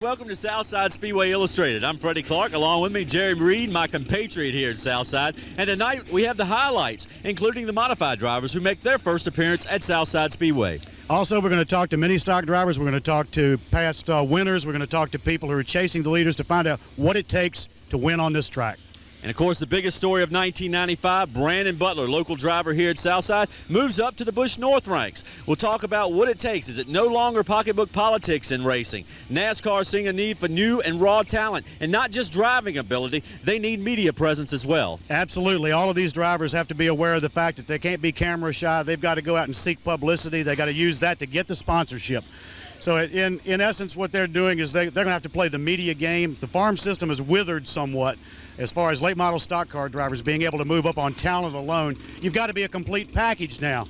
Welcome to Southside Speedway Illustrated. I'm Freddie Clark. Along with me, Jerry Reed, my compatriot here at Southside. And tonight we have the highlights, including the modified drivers who make their first appearance at Southside Speedway. Also, we're going to talk to mini stock drivers. We're going to talk to past winners. We're going to talk to people who are chasing the leaders to find out what it takes to win on this track. And of course, the biggest story of 1995, Brandon Butler, local driver here at Southside, moves up to the Busch North ranks. We'll talk about what it takes. Is it no longer pocketbook politics in racing? NASCAR seeing a need for new and raw talent, and not just driving ability, they need media presence as well. Absolutely. All of these drivers have to be aware of the fact that they can't be camera shy. They've got to go out and seek publicity. They've got to use that to get the sponsorship. So in essence, what they're doing is they're going to have to play the media game. The farm system has withered somewhat as far as late model stock car drivers being able to move up on talent alone. You've got to be a complete package now.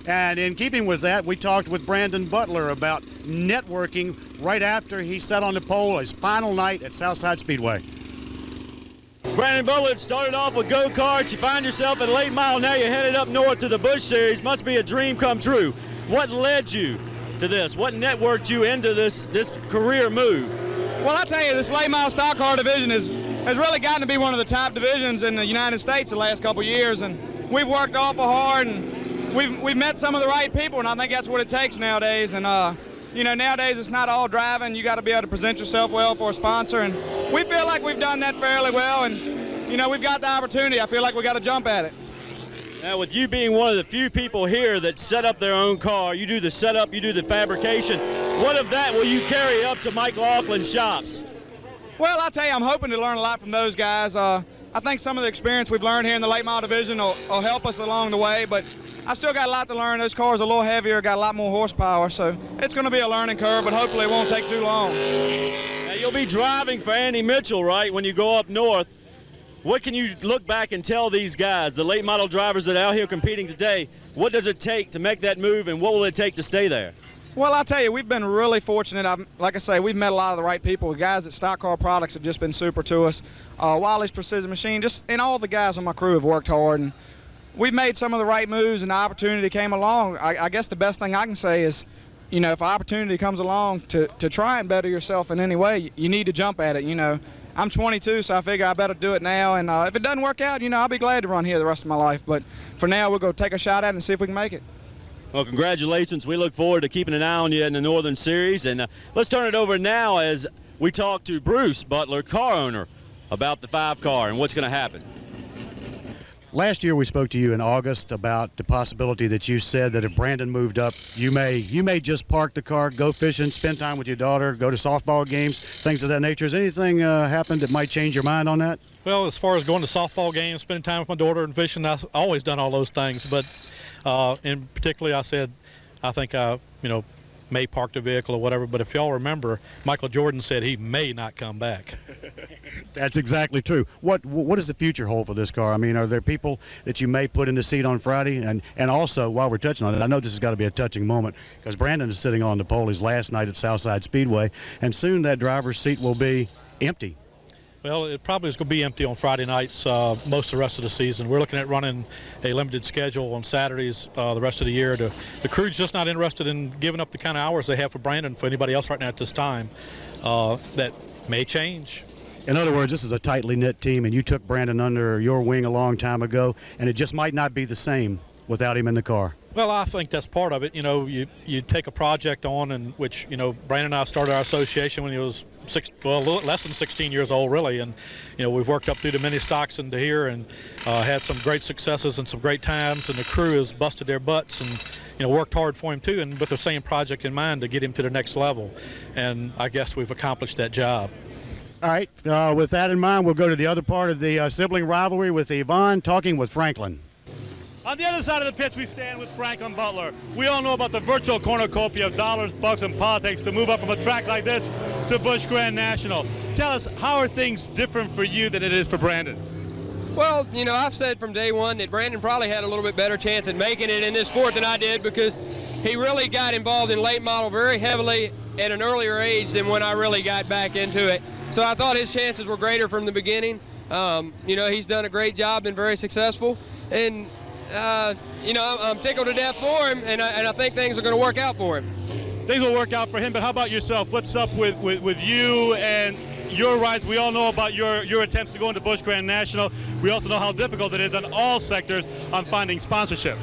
And in keeping with that, we talked with Brandon Butler about networking right after he sat on the pole his final night at Southside Speedway. Brandon Butler started off with go-karts. You find yourself at late model. Now you're headed up north to the Busch Series. Must be a dream come true. What led you to this? What networked you into this career move? Well, I tell you, this late model stock car division has really gotten to be one of the top divisions in the United States the last couple of years, and we've worked awful hard, and we've met some of the right people, and I think that's what it takes nowadays. And you know, nowadays it's not all driving. You got to be able to present yourself well for a sponsor, and we feel like we've done that fairly well. And you know, we've got the opportunity. I feel like we got to jump at it. Now, with you being one of the few people here that set up their own car, you do the setup, you do the fabrication. What of that will you carry up to Mike Laughlin's shops? Well, I'll tell you, I'm hoping to learn a lot from those guys. I think some of the experience we've learned here in the late model division will help us along the way, but I've still got a lot to learn. Those cars are a little heavier, got a lot more horsepower, so it's going to be a learning curve, but hopefully it won't take too long. Now, you'll be driving for Andy Mitchell, right, when you go up north. What can you look back and tell these guys, the late model drivers that are out here competing today, what does it take to make that move, and what will it take to stay there? Well, I'll tell you, we've been really fortunate. Like I say, we've met a lot of the right people. The guys at Stock Car Products have just been super to us. Wiley's Precision Machine, and all the guys on my crew have worked hard, and we've made some of the right moves, and the opportunity came along. I guess the best thing I can say is, you know, if an opportunity comes along to try and better yourself in any way, you need to jump at it. You know, I'm 22, so I figure I better do it now, and if it doesn't work out, you know, I'll be glad to run here the rest of my life. But for now, we'll go take a shot at it and see if we can make it. Well, congratulations. We look forward to keeping an eye on you in the Northern Series. And let's turn it over now as we talk to Bruce Butler, car owner, about the 5 car and what's going to happen. Last year we spoke to you in August about the possibility that you said that if Brandon moved up, you may just park the car, go fishing, spend time with your daughter, go to softball games, things of that nature. Has anything happened that might change your mind on that? Well, as far as going to softball games, spending time with my daughter and fishing, I've always done all those things. But in particularly, I said, I think I, may park the vehicle or whatever. But if y'all remember, Michael Jordan said he may not come back. That's exactly true. What does the future hold for this car? I mean, are there people that you may put in the seat on Friday? And also, while we're touching on it, I know this has got to be a touching moment because Brandon is sitting on the pole his last night at Southside Speedway, and soon that driver's seat will be empty. Well, it probably is going to be empty on Friday nights most of the rest of the season. We're looking at running a limited schedule on Saturdays the rest of the year. The crew's just not interested in giving up the kind of hours they have for Brandon for anybody else right now at this time. That may change. In other words, this is a tightly knit team, and you took Brandon under your wing a long time ago, and it just might not be the same without him in the car. Well, I think that's part of it. You know, you take a project on, and which, Brandon and I started our association when he was less than 16 years old, really. And, we've worked up through the mini stocks into here and had some great successes and some great times. And the crew has busted their butts and, worked hard for him, too, and with the same project in mind to get him to the next level. And I guess we've accomplished that job. All right. With that in mind, we'll go to the other part of the sibling rivalry with Yvonne talking with Franklin. On the other side of the pitch, we stand with Franklin Butler. We all know about the virtual cornucopia of dollars, bucks, and politics to move up from a track like this to Busch Grand National. Tell us, how are things different for you than it is for Brandon? Well, I've said from day one that Brandon probably had a little bit better chance at making it in this sport than I did because he really got involved in late model very heavily at an earlier age than when I really got back into it. So I thought his chances were greater from the beginning. He's done a great job, been very successful. And I'm tickled to death for him, and I think things are going to work out for him. things will work out for him. But how about yourself? What's up with you and your rides? We all know about your attempts to go into Busch Grand National. We also know how difficult it is on all sectors on finding sponsorship.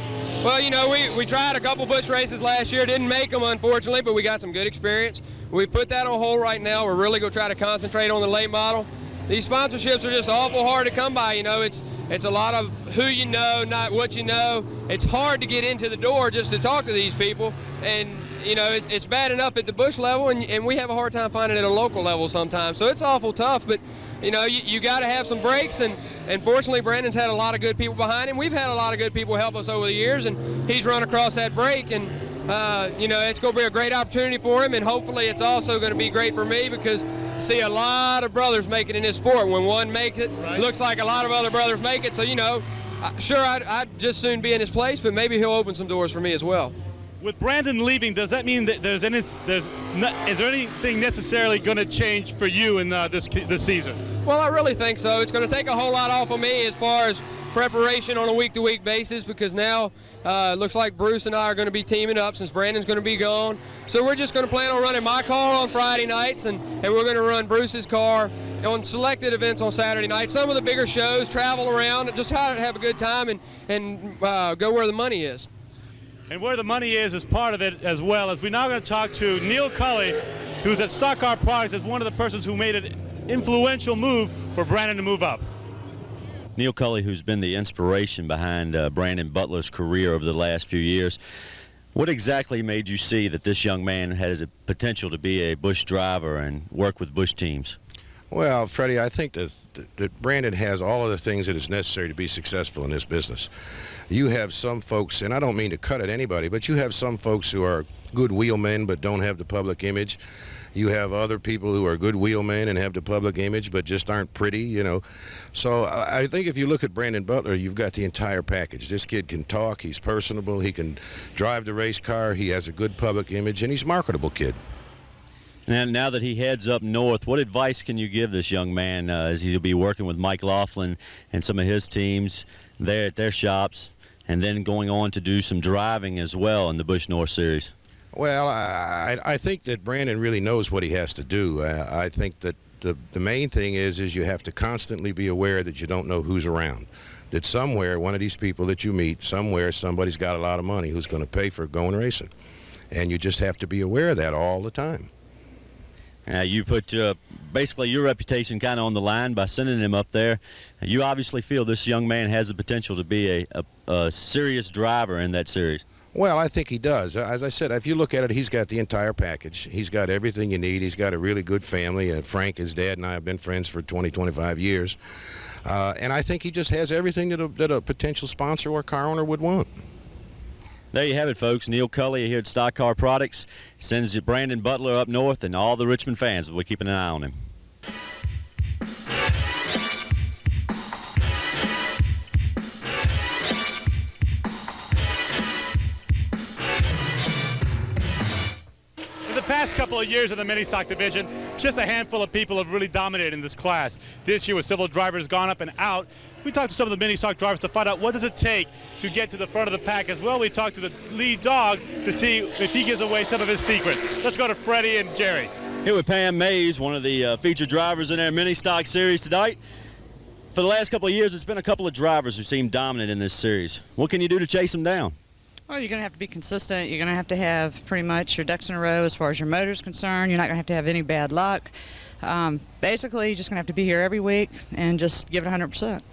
Well, you know, we tried a couple Busch races last year. Didn't make them, unfortunately, but we got some good experience. We put that on hold right now. We're really going to try to concentrate on the late model. These sponsorships are just awful hard to come by. You know, it's a lot of who you know, not what you know. It's hard to get into the door just to talk to these people. And, you know, it's bad enough at the Busch level, and we have a hard time finding it at a local level sometimes. So it's awful tough, but, you know, you got to have some breaks. And fortunately, Brandon's had a lot of good people behind him. We've had a lot of good people help us over the years, and he's run across that break. And, you know, it's going to be a great opportunity for him, and hopefully it's also going to be great for me because I see a lot of brothers make it in this sport. When one makes it, right, looks like a lot of other brothers make it. So, you know, sure, I'd just soon be in his place, but maybe he'll open some doors for me as well. With Brandon leaving, does that mean that is there anything necessarily going to change for you in this season? Well, I really think so. It's going to take a whole lot off of me as far as preparation on a week-to-week basis because now it looks like Bruce and I are going to be teaming up since Brandon's going to be gone. So we're just going to plan on running my car on Friday nights, and we're going to run Bruce's car on selected events on Saturday night. Some of the bigger shows, travel around, just try to have a good time and go where the money is. And where the money is part of it as well. As we're now going to talk to Neil Cully, who's at Stock Car Products, as one of the persons who made an influential move for Brandon to move up. Neil Cully, who's been the inspiration behind Brandon Butler's career over the last few years. What exactly made you see that this young man has a potential to be a Busch driver and work with Busch teams? Well, Freddie, I think that Brandon has all of the things that is necessary to be successful in this business. You have some folks, and I don't mean to cut at anybody, but you have some folks who are good wheelmen but don't have the public image. You have other people who are good wheelmen and have the public image but just aren't pretty, you know. So I think if you look at Brandon Butler, you've got the entire package. This kid can talk, he's personable, he can drive the race car, he has a good public image, and he's a marketable kid. And now that he heads up north, what advice can you give this young man as he'll be working with Mike Laughlin and some of his teams there at their shops, and then going on to do some driving as well in the Busch North Series? Well, I think that Brandon really knows what he has to do. I think that the main thing is you have to constantly be aware that you don't know who's around. That somewhere, one of these people that you meet, somewhere somebody's got a lot of money who's going to pay for going racing. And you just have to be aware of that all the time. You put basically your reputation kind of on the line by sending him up there. You obviously feel this young man has the potential to be a serious driver in that series. Well, I think he does. As I said, if you look at it, he's got the entire package. He's got everything you need. He's got a really good family. Frank, his dad, and I have been friends for 20, 25 years. And I think he just has everything that a potential sponsor or car owner would want. There you have it, folks. Neil Cully here at Stock Car Products sends Brandon Butler up north, and all the Richmond fans will be keeping an eye on him. In the past couple of years in the mini stock division, just a handful of people have really dominated in this class. This year with several drivers gone up and out, we talked to some of the mini stock drivers to find out what does it take to get to the front of the pack as well. We talked to the lead dog to see if he gives away some of his secrets. Let's go to Freddie and Jerry. Here with Pam Mays, one of the featured drivers in our mini stock series tonight. For the last couple of years, it's been a couple of drivers who seem dominant in this series. What can you do to chase them down? Well, you're going to have to be consistent. You're going to have pretty much your ducks in a row as far as your motor's concerned. You're not going to have any bad luck. Basically, you're just going to have to be here every week and just give it 100%.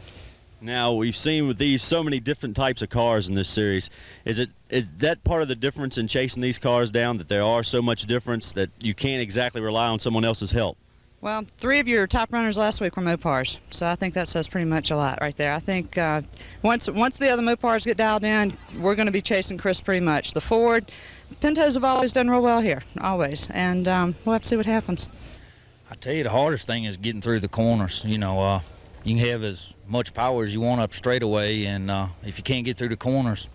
Now, we've seen with these so many different types of cars in this series. Is that part of the difference in chasing these cars down, that there are so much difference that you can't exactly rely on someone else's help? Well, 3 of your top runners last week were Mopars, so I think that says pretty much a lot right there. I think once the other Mopars get dialed in, we're going to be chasing Chris pretty much. The Ford, Pintos have always done real well here, always, and we'll have to see what happens. I tell you, the hardest thing is getting through the corners. You know, you can have as much power as you want up straightaway, and if you can't get through the corners,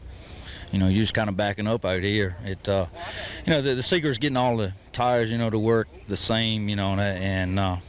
you know, you're just kind of backing up out here. You know, the secret is getting all the tires, you know, to work the same, you know, and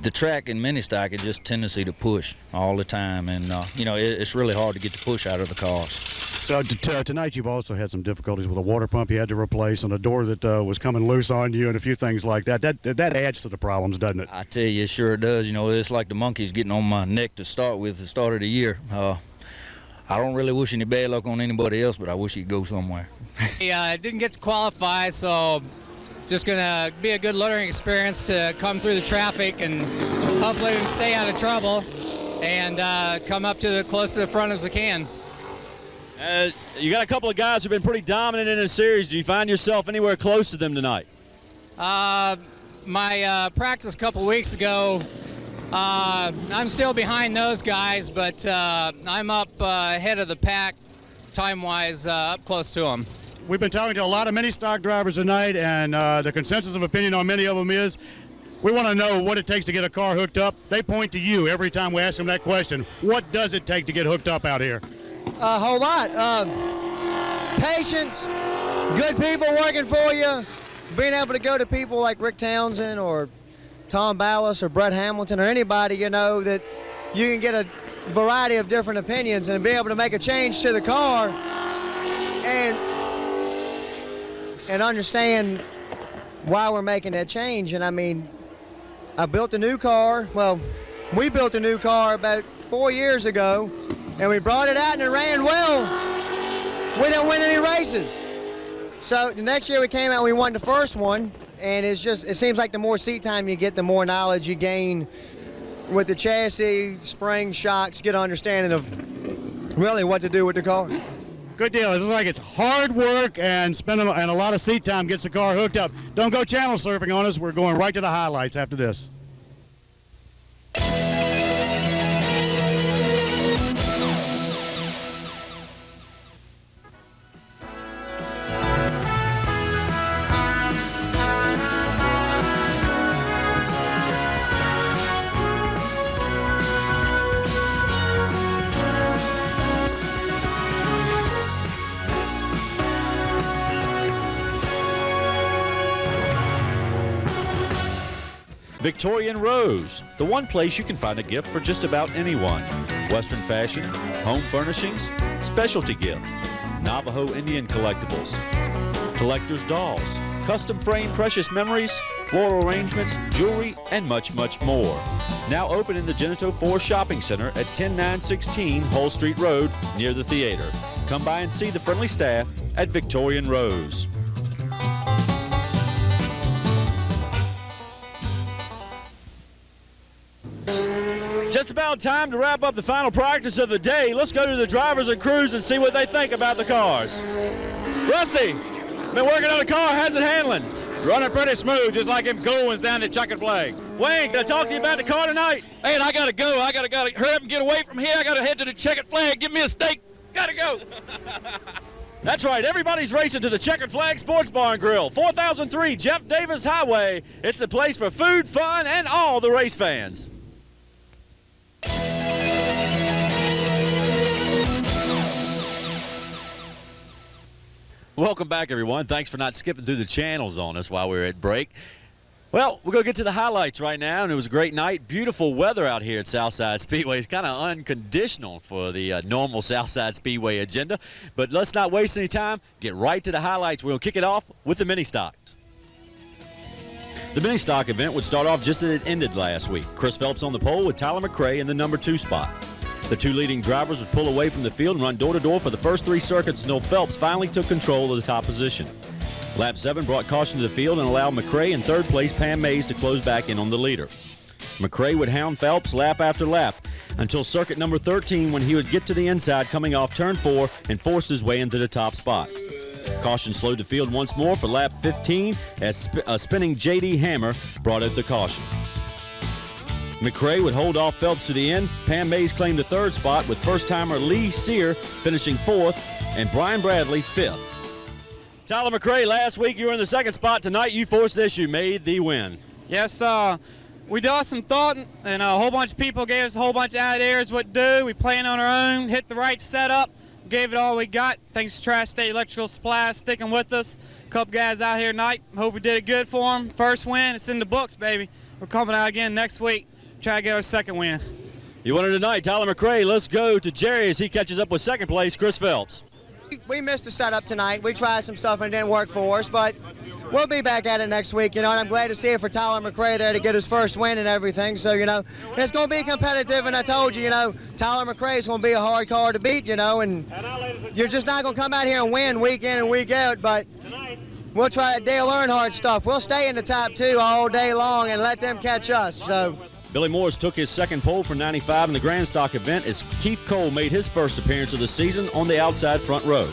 the track in mini stock is just tendency to push all the time, and it's really hard to get the push out of the cars. So tonight you've also had some difficulties with a water pump you had to replace and a door that was coming loose on you and a few things like that. That adds to the problems, doesn't it? I tell you, it sure does. It's like the monkeys getting on my neck to start with at the start of the year. I don't really wish any bad luck on anybody else, but I wish he'd go somewhere. I didn't get to qualify, so just going to be a good learning experience to come through the traffic and hopefully stay out of trouble and come up to close to the front as I can. You got a couple of guys who've been pretty dominant in this series. Do you find yourself anywhere close to them tonight? My practice a couple weeks ago, I'm still behind those guys, but I'm up ahead of the pack time-wise, up close to them. We've been talking to a lot of mini stock drivers tonight, and the consensus of opinion on many of them is we want to know what it takes to get a car hooked up. They point to you every time we ask them that question. What does it take to get hooked up out here? A whole lot. Patience, good people working for you, being able to go to people like Rick Townsend or Tom Ballas or Brett Hamilton or anybody, that you can get a variety of different opinions and be able to make a change to the car and understand why we're making that change. And I mean, I built a new car. Well, we built a new car about 4 years ago, and we brought it out and it ran well. We didn't win any races. So the next year we came out and we won the first one, and it seems like the more seat time you get, the more knowledge you gain with the chassis, spring, shocks, get an understanding of really what to do with the car. Good deal. It looks like it's hard work and spending and a lot of seat time gets the car hooked up. Don't go channel surfing on us. We're going right to the highlights after this. Victorian Rose, the one place you can find a gift for just about anyone. Western fashion, home furnishings, specialty gift, Navajo Indian collectibles, collector's dolls, custom framed precious memories, floral arrangements, jewelry, and much, much more. Now open in the Genito 4 Shopping Center at 10916 Hull Street Road near the theater. Come by and see the friendly staff at Victorian Rose. Just about time to wrap up the final practice of the day. Let's go to the drivers and crews and see what they think about the cars. Rusty, been working on the car. How's it handling? Running pretty smooth, just like them cool ones down at Checkered Flag. Wayne, can I talk to you about the car tonight? Man, I gotta go. I gotta hurry up and get away from here. I gotta head to the Checkered Flag. Give me a steak. Gotta go. That's right. Everybody's racing to the Checkered Flag Sports Bar and Grill, 4003 Jeff Davis Highway. It's the place for food, fun, and all the race fans. Welcome back, everyone. Thanks for not skipping through the channels on us while we were at break. Well, we're going to get to the highlights right now, and it was a great night. Beautiful weather out here at Southside Speedway. It's kind of unconditional for the normal Southside Speedway agenda. But let's not waste any time. Get right to the highlights. We'll kick it off with the mini stocks. The mini stock event would start off just as it ended last week. Chris Phelps on the pole with Tyler McRae in the number 2 spot. The two leading drivers would pull away from the field and run door-to-door for the first 3 circuits until Phelps finally took control of the top position. Lap 7 brought caution to the field and allowed McRae in 3rd place Pam Mays to close back in on the leader. McRae would hound Phelps lap after lap until circuit number 13 when he would get to the inside coming off turn 4 and force his way into the top spot. Caution slowed the field once more for lap 15 as a spinning J.D. Hammer brought out the caution. McRae would hold off Phelps to the end. Pam Mays claimed the 3rd spot with first-timer Lee Sear finishing 4th and Brian Bradley 5th. Tyler McRae, last week you were in the 2nd spot. Tonight you forced this. You made the win. Yes, we did some thought, and a whole bunch of people gave us a whole bunch of ideas what to do. We planned on our own, hit the right setup, gave it all we got. Thanks to Tri-State Electrical Supply sticking with us. A couple guys out here tonight. Hope we did it good for them. First win, it's in the books, baby. We're coming out again next week. Try to get our second win. You won it tonight, Tyler McRae. Let's go to Jerry as he catches up with second place, Chris Phelps. We missed the setup tonight. We tried some stuff and it didn't work for us, but we'll be back at it next week, and I'm glad to see it for Tyler McRae there to get his first win and everything. So, it's going to be competitive, and I told you, Tyler McRae is going to be a hard car to beat, and you're just not going to come out here and win week in and week out, but we'll try Dale Earnhardt stuff. We'll stay in the top 2 all day long and let them catch us. So. Billy Morris took his second pole for 95 in the Grand Stock event as Keith Cole made his first appearance of the season on the outside front row.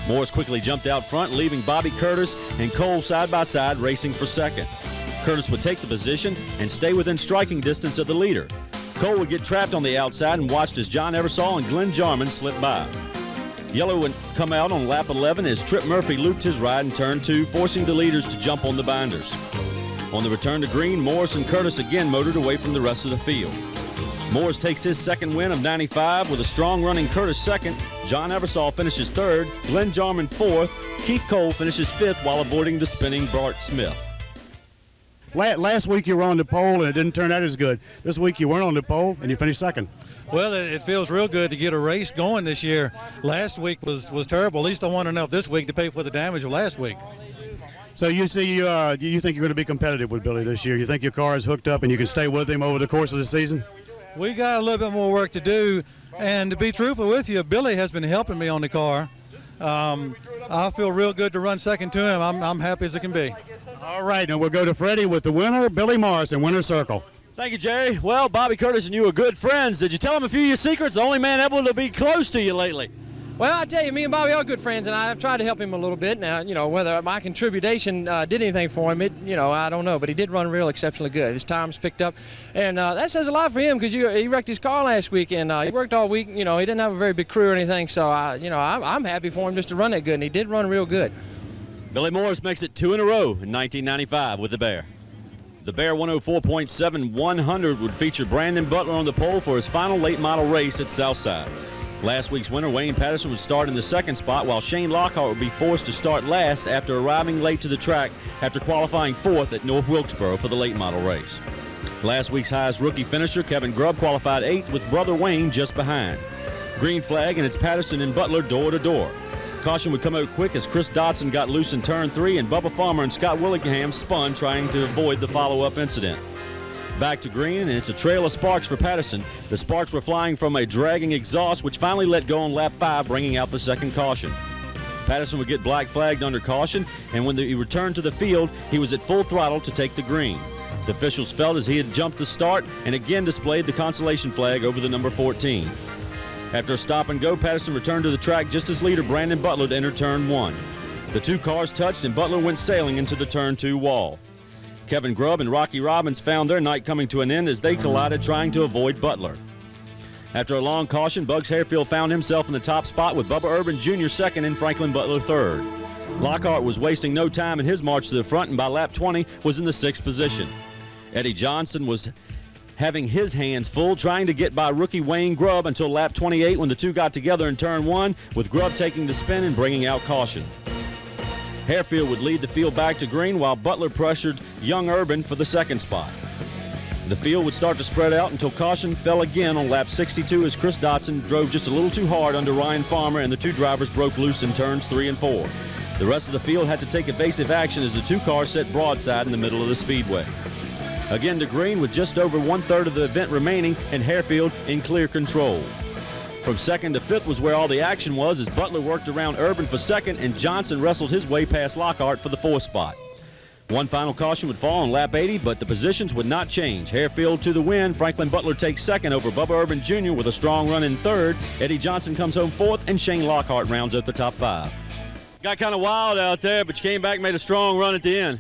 Morris quickly jumped out front, leaving Bobby Curtis and Cole side by side racing for second. Curtis would take the position and stay within striking distance of the leader. Cole would get trapped on the outside and watched as John Eversole and Glenn Jarman slipped by. Yellow would come out on lap 11 as Trip Murphy looped his ride in turn 2, forcing the leaders to jump on the binders. On the return to green, Morris and Curtis again motored away from the rest of the field. Morris takes his second win of 95 with a strong running Curtis second. John Eversole finishes third, Glenn Jarman fourth, Keith Cole finishes fifth while avoiding the spinning Bart Smith. Last week you were on the pole and it didn't turn out as good. This week you weren't on the pole and you finished second. Well, it feels real good to get a race going this year. Last week was terrible. At least I won enough this week to pay for the damage of last week. So you think you're going to be competitive with Billy this year? You think your car is hooked up and you can stay with him over the course of the season? We got a little bit more work to do, and to be truthful with you, Billy has been helping me on the car. I feel real good to run second to him. I'm happy as it can be. All right, now we'll go to Freddie with the winner, Billy Morris, in winner's circle. Thank you, Jerry. Well, Bobby Curtis and you are good friends. Did you tell him a few of your secrets? The only man able to be close to you lately. Well, I tell you, me and Bobby are good friends, and I've tried to help him a little bit. Now, whether my contribution did anything for him, I don't know, but he did run real exceptionally good. His time's picked up, and that says a lot for him because he wrecked his car last week, and he worked all week. He didn't have a very big crew or anything, so I'm happy for him just to run that good, and he did run real good. Billy Morris makes it 2 in a row in 1995 with the Bear. The Bear 104.7 100 would feature Brandon Butler on the pole for his final late model race at Southside. Last week's winner, Wayne Patterson, would start in the second spot, while Shane Lockhart would be forced to start last after arriving late to the track after qualifying fourth at North Wilkesboro for the late model race. Last week's highest rookie finisher, Kevin Grubb, qualified 8th with brother Wayne just behind. Green flag, and it's Patterson and Butler door to door. Caution would come out quick as Chris Dodson got loose in turn 3, and Bubba Farmer and Scott Willingham spun trying to avoid the follow-up incident. Back to green, and it's a trail of sparks for Patterson. The sparks were flying from a dragging exhaust, which finally let go on lap 5, bringing out the second caution. Patterson would get black flagged under caution, and when he returned to the field, he was at full throttle to take the green. The officials felt as he had jumped the start and again displayed the consolation flag over the number 14. After a stop and go, Patterson returned to the track just as leader Brandon Butler to enter turn 1. The two cars touched, and Butler went sailing into the turn 2 wall. Kevin Grubb and Rocky Robbins found their night coming to an end as they collided trying to avoid Butler. After a long caution, Bugs Harefield found himself in the top spot with Bubba Urban Jr. second and Franklin Butler third. Lockhart was wasting no time in his march to the front and by lap 20 was in the 6th position. Eddie Johnson was having his hands full trying to get by rookie Wayne Grubb until lap 28 when the two got together in turn 1 with Grubb taking the spin and bringing out caution. Harefield would lead the field back to green while Butler pressured young Urban for the second spot. The field would start to spread out until caution fell again on lap 62 as Chris Dodson drove just a little too hard under Ryan Farmer and the two drivers broke loose in turns 3 and 4. The rest of the field had to take evasive action as the two cars set broadside in the middle of the speedway. Again to green with just over 1/3 of the event remaining and Harefield in clear control. From 2nd to 5th was where all the action was as Butler worked around Urban for 2nd and Johnson wrestled his way past Lockhart for the 4th spot. One final caution would fall on lap 80, but the positions would not change. Harefield to the win. Franklin Butler takes 2nd over Bubba Urban Jr. with a strong run in 3rd. Eddie Johnson comes home 4th, and Shane Lockhart rounds out the top 5. Got kind of wild out there, but you came back and made a strong run at the end.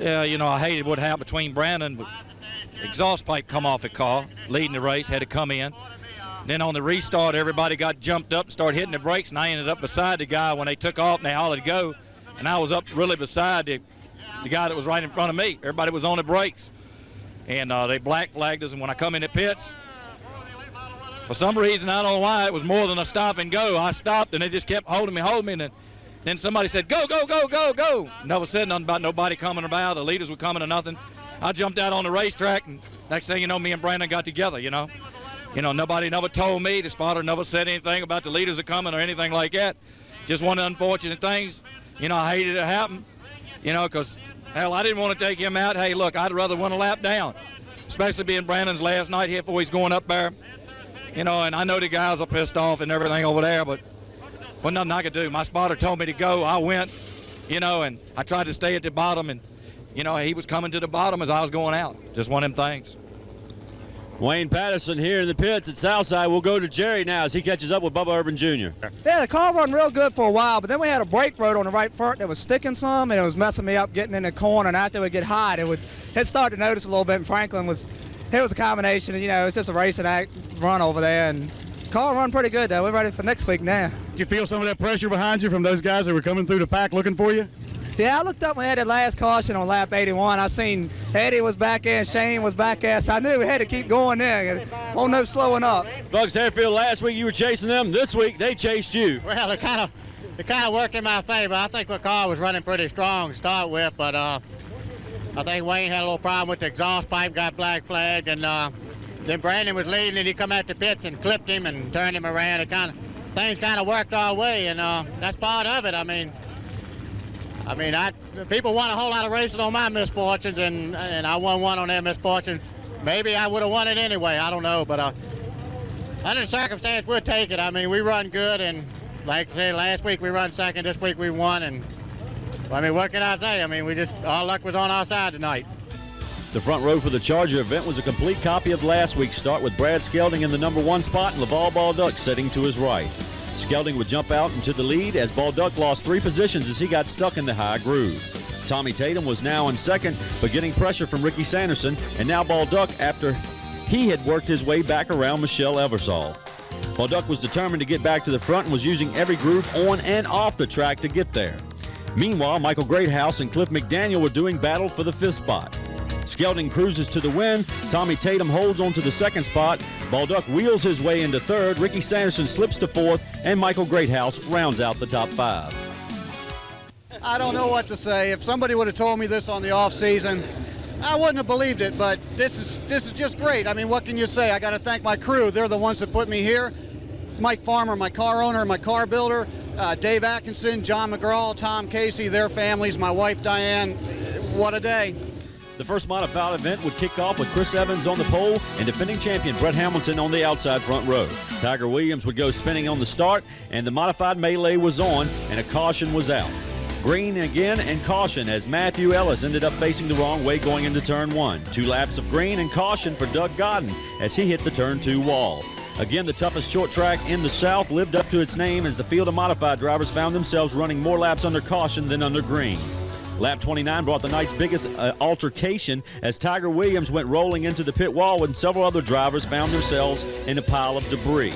Yeah, I hated what happened between Brandon. Exhaust pipe come off the car, leading the race, had to come in. Then on the restart, everybody got jumped up and started hitting the brakes, and I ended up beside the guy when they took off and they hollered go. And I was up really beside the guy that was right in front of me. Everybody was on the brakes. And they black flagged us, and when I come in the pits, for some reason, I don't know why, it was more than a stop and go. I stopped, and they just kept holding me, and then somebody said, go, go, go, go, go. Never said nothing about nobody coming about. The leaders were coming or nothing. I jumped out on the racetrack, and next thing you know, me and Brandon got together, you know. Nobody never told me. The spotter never said anything about the leaders are coming or anything like that. Just one of the unfortunate things. I hated it happen, because, hell, I didn't want to take him out. Hey, look, I'd rather run a lap down, especially being Brandon's last night here before he's going up there. And I know the guys are pissed off and everything over there, but nothing I could do. My spotter told me to go. I went, and I tried to stay at the bottom, and, he was coming to the bottom as I was going out. Just one of them things. Wayne Patterson here in the pits at Southside. We'll go to Jerry now as he catches up with Bubba Urban Jr. Yeah, the car run real good for a while, but then we had a brake road on the right front that was sticking some, and it was messing me up getting in the corner, and after it would get hot, it started to notice a little bit, and Franklin was a combination, it's just a racing act run over there, and the car run pretty good, though. We're ready for next week now. Did you feel some of that pressure behind you from those guys that were coming through the pack looking for you? Yeah, I looked up when we had that last caution on lap 81. I seen Eddie was back there and Shane was back there, so I knew we had to keep going there. Oh, no slowing up. Bugs Harefield, last week you were chasing them. This week they chased you. Well, it kind of worked in my favor. I think the car was running pretty strong to start with, but I think Wayne had a little problem with the exhaust pipe, got black flagged, and then Brandon was leading, and he come out the pits and clipped him and turned him around. Things kind of worked our way, and that's part of it. People won a whole lot of races on my misfortunes, and I won one on their misfortunes. Maybe I would have won it anyway. I don't know, but under the circumstance, we'll take it. We run good, and like I said, last week we run second. This week we won, and what can I say? Our luck was on our side tonight. The front row for the Charger event was a complete copy of last week's start, with Brad Skelding in the number 1 spot and Laval Balduck sitting to his right. Skelding would jump out into the lead as Balduck lost 3 positions as he got stuck in the high groove. Tommy Tatum was now in second, but getting pressure from Ricky Sanderson, and now Balduck after he had worked his way back around Michelle Eversole. Balduck was determined to get back to the front and was using every groove on and off the track to get there. Meanwhile, Michael Greathouse and Cliff McDaniel were doing battle for the 5th spot. Skelding cruises to the win. Tommy Tatum holds on to the 2nd spot. Balduck wheels his way into 3rd. Ricky Sanderson slips to 4th, and Michael Greathouse rounds out the top 5. I don't know what to say. If somebody would have told me this on the off season, I wouldn't have believed it, but this is just great. What can you say? I got to thank my crew. They're the ones that put me here. Mike Farmer, my car owner, my car builder, Dave Atkinson, John McGraw, Tom Casey, their families, my wife Diane. What a day. The first modified event would kick off with Chris Evans on the pole and defending champion Brett Hamilton on the outside front row. Tiger Williams would go spinning on the start, and the modified melee was on, and a caution was out. Green again and caution as Matthew Ellis ended up facing the wrong way going into turn 1. 2 laps of green and caution for Doug Godden as he hit the turn 2 wall. Again, the toughest short track in the South lived up to its name as the field of modified drivers found themselves running more laps under caution than under green. Lap 29 brought the night's biggest altercation as Tiger Williams went rolling into the pit wall and several other drivers found themselves in a pile of debris.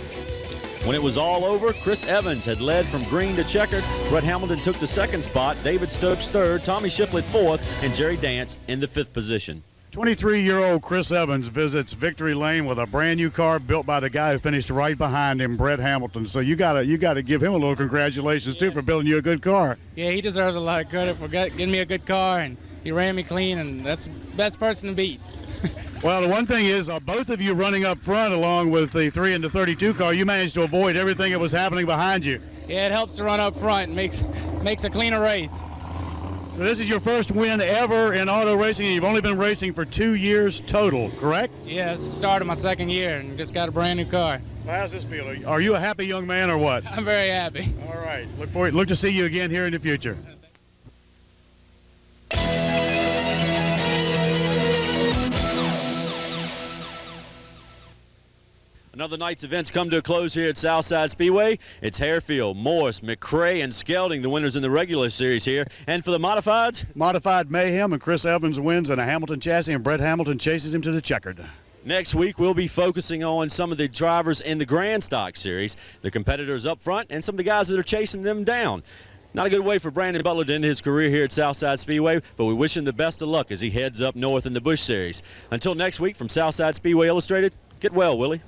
When it was all over, Chris Evans had led from green to checkered. Brett Hamilton took the 2nd spot, David Stokes 3rd, Tommy Shiflett 4th, and Jerry Dance in the 5th position. 23-year-old Chris Evans visits victory lane with a brand new car built by the guy who finished right behind him, Brett Hamilton. So you gotta give him a little congratulations too for building you a good car. Yeah, he deserves a lot of credit for getting me a good car, and he ran me clean, and that's the best person to beat. Well, the one thing is, both of you running up front along with the 3 and the 32 car, you managed to avoid everything that was happening behind you. Yeah, it helps to run up front and makes a cleaner race. So this is your first win ever in auto racing, and you've only been racing for 2 years total, correct? Yeah, it's the start of my 2nd year and just got a brand new car. Well, how's this feel? Are you a happy young man or what? I'm very happy. All right. Look to see you again here in the future. Another night's events come to a close here at Southside Speedway. It's Harefield, Morris, McCrae, and Skelding, the winners in the regular series here. And for the modifieds? Modified Mayhem, and Chris Evans wins in a Hamilton chassis, and Brett Hamilton chases him to the checkered. Next week, we'll be focusing on some of the drivers in the Grand Stock Series, the competitors up front, and some of the guys that are chasing them down. Not a good way for Brandon Butler to end his career here at Southside Speedway, but we wish him the best of luck as he heads up north in the Busch Series. Until next week, from Southside Speedway Illustrated, get well, Willie.